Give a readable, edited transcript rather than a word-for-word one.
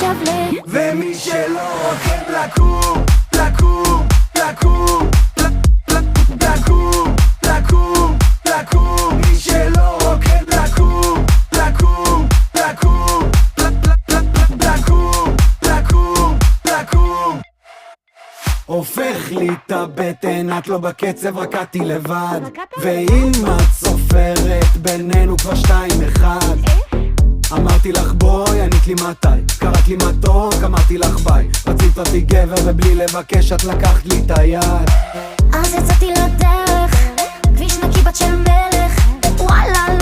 עכשיו לי. ומי שלא רוקד לקום, לקום, לקום, לקום, לקום, לקום. מי שלא רוקד לקום, לקום, לקום, לקום, לקום, לקום. הופך לי את הבטן, את לא בקצב, רקדתי לבד. ואם את סופרת בינינו כבר 2-1. אמרתי לך בואי, ענית לי מתי, קראת לי מתוק, אמרתי לך ביי. רצית אותי גבר ובלי לבקש את לקחת לי את היד. אז יצאתי לדרך, כביש נקי בת של מלך. וואלה